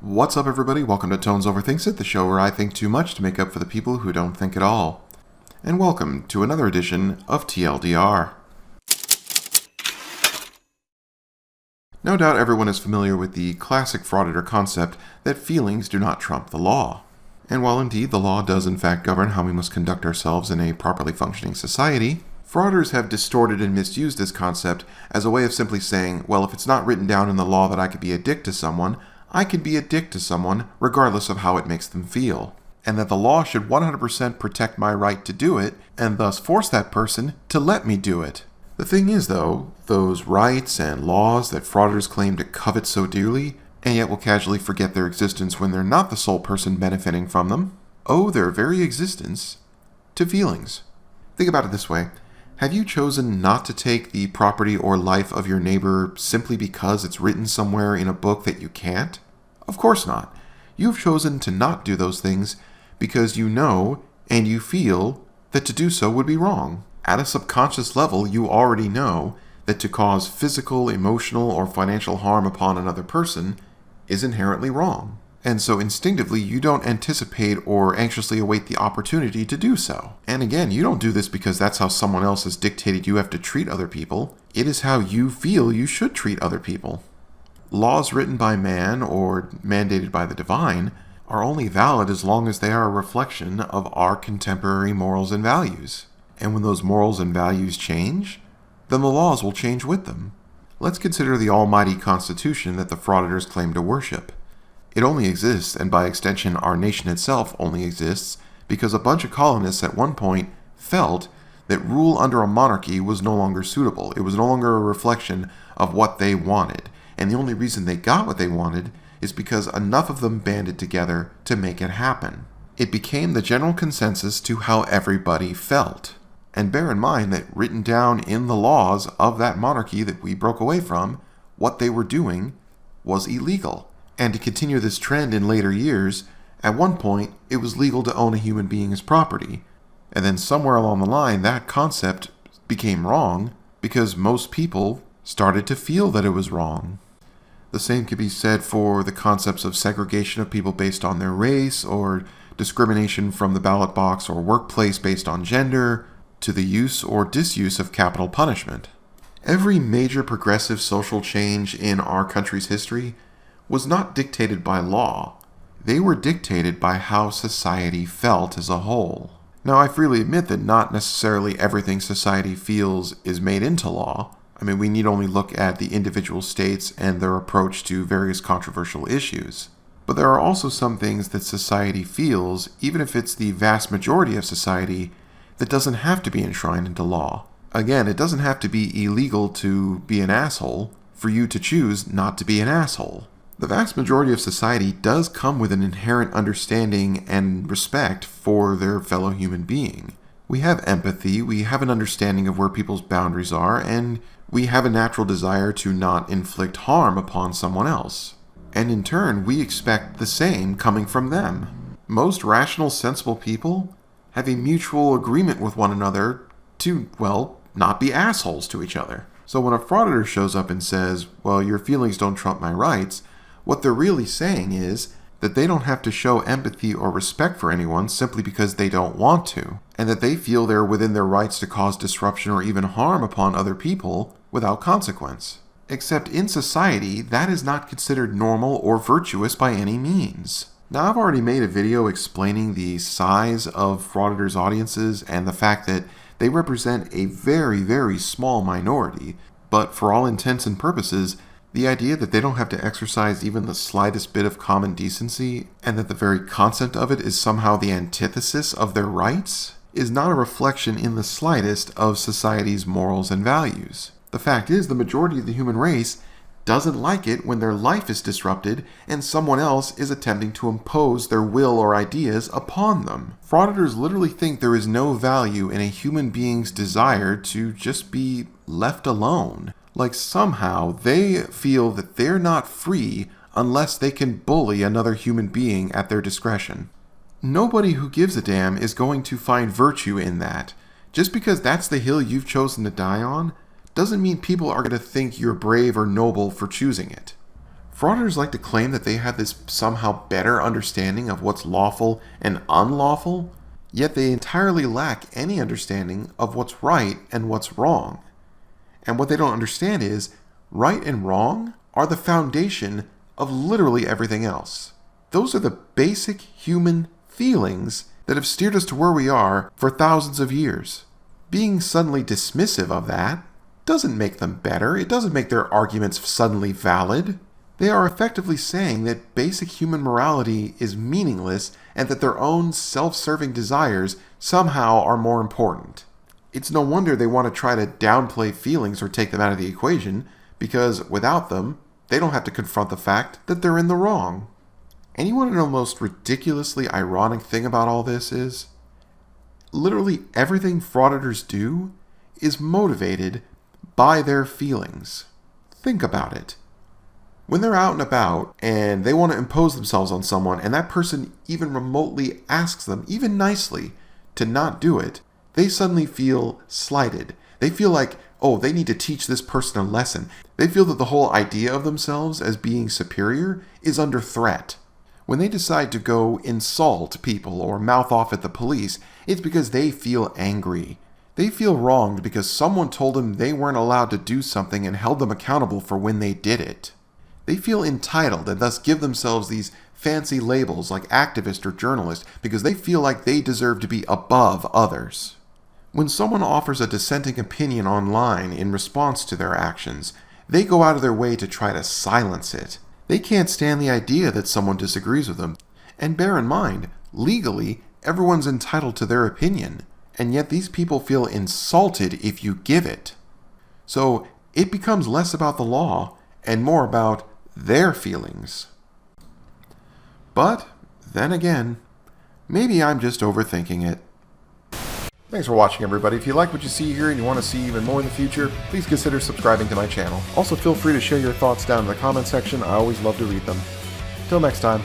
What's up, everybody? Welcome to Tones Overthinks It, the show where I think too much to make up for the people who don't think at all. And welcome to another edition of TLDR. No doubt everyone is familiar with the classic frauditor concept that feelings do not trump the law. And while indeed the law does in fact govern how we must conduct ourselves in a properly functioning society, frauditors have distorted and misused this concept as a way of simply saying, well, if it's not written down in the law that I could be a dick to someone, I can be a dick to someone regardless of how it makes them feel, and that the law should 100% protect my right to do it, and thus force that person to let me do it. The thing is, though, those rights and laws that frauditors claim to covet so dearly, and yet will casually forget their existence when they're not the sole person benefiting from them, owe their very existence to feelings. Think about it this way. Have you chosen not to take the property or life of your neighbor simply because it's written somewhere in a book that you can't? Of course not. You've chosen to not do those things because you know and you feel that to do so would be wrong. At a subconscious level, you already know that to cause physical, emotional, or financial harm upon another person is inherently wrong. And so instinctively, you don't anticipate or anxiously await the opportunity to do so. And again, you don't do this because that's how someone else has dictated you have to treat other people. It is how you feel you should treat other people. Laws written by man or mandated by the divine are only valid as long as they are a reflection of our contemporary morals and values. And when those morals and values change, then the laws will change with them. Let's consider the almighty Constitution that the frauditors claim to worship. It only exists, and by extension our nation itself only exists, because a bunch of colonists at one point felt that rule under a monarchy was no longer suitable. It was no longer a reflection of what they wanted. And the only reason they got what they wanted is because enough of them banded together to make it happen. It became the general consensus to how everybody felt. And bear in mind that written down in the laws of that monarchy that we broke away from, what they were doing was illegal. And to continue this trend in later years, at one point, it was legal to own a human being as property. And then somewhere along the line, that concept became wrong because most people started to feel that it was wrong. The same could be said for the concepts of segregation of people based on their race, or discrimination from the ballot box or workplace based on gender, to the use or disuse of capital punishment. Every major progressive social change in our country's history was not dictated by law. They were dictated by how society felt as a whole. Now, I freely admit that not necessarily everything society feels is made into law. I mean, we need only look at the individual states and their approach to various controversial issues. But there are also some things that society feels, even if it's the vast majority of society, that doesn't have to be enshrined into law. Again, it doesn't have to be illegal to be an asshole for you to choose not to be an asshole. The vast majority of society does come with an inherent understanding and respect for their fellow human being. We have empathy, we have an understanding of where people's boundaries are, and we have a natural desire to not inflict harm upon someone else. And in turn, we expect the same coming from them. Most rational, sensible people have a mutual agreement with one another to, well, not be assholes to each other. So when a frauditor shows up and says, well, your feelings don't trump my rights, what they're really saying is that they don't have to show empathy or respect for anyone simply because they don't want to, and that they feel they're within their rights to cause disruption or even harm upon other people without consequence. Except in society, that is not considered normal or virtuous by any means. Now, I've already made a video explaining the size of frauditors' audiences and the fact that they represent a very, very small minority, but for all intents and purposes, the idea that they don't have to exercise even the slightest bit of common decency, and that the very concept of it is somehow the antithesis of their rights, is not a reflection in the slightest of society's morals and values. The fact is, the majority of the human race doesn't like it when their life is disrupted and someone else is attempting to impose their will or ideas upon them. Frauditors literally think there is no value in a human being's desire to just be left alone. Like somehow they feel that they're not free unless they can bully another human being at their discretion. Nobody who gives a damn is going to find virtue in that. Just because that's the hill you've chosen to die on, doesn't mean people are going to think you're brave or noble for choosing it. Frauditors like to claim that they have this somehow better understanding of what's lawful and unlawful, yet they entirely lack any understanding of what's right and what's wrong. And what they don't understand is, right and wrong are the foundation of literally everything else. Those are the basic human feelings that have steered us to where we are for thousands of years. Being suddenly dismissive of that doesn't make them better. It doesn't make their arguments suddenly valid. They are effectively saying that basic human morality is meaningless and that their own self-serving desires somehow are more important. It's no wonder they want to try to downplay feelings or take them out of the equation, because without them, they don't have to confront the fact that they're in the wrong. And you want to know the most ridiculously ironic thing about all this is? Literally everything frauditors do is motivated by their feelings. Think about it. When they're out and about and they want to impose themselves on someone and that person even remotely asks them, even nicely, to not do it, they suddenly feel slighted. They feel like, oh, they need to teach this person a lesson. They feel that the whole idea of themselves as being superior is under threat. When they decide to go insult people or mouth off at the police, it's because they feel angry. They feel wronged because someone told them they weren't allowed to do something and held them accountable for when they did it. They feel entitled and thus give themselves these fancy labels like activist or journalist because they feel like they deserve to be above others. When someone offers a dissenting opinion online in response to their actions, they go out of their way to try to silence it. They can't stand the idea that someone disagrees with them. And bear in mind, legally, everyone's entitled to their opinion, and yet these people feel insulted if you give it. So it becomes less about the law and more about their feelings. But then again, maybe I'm just overthinking it. Thanks for watching, everybody. If you like what you see here and you want to see even more in the future, please consider subscribing to my channel. Also, feel free to share your thoughts down in the comment section. I always love to read them. Till next time.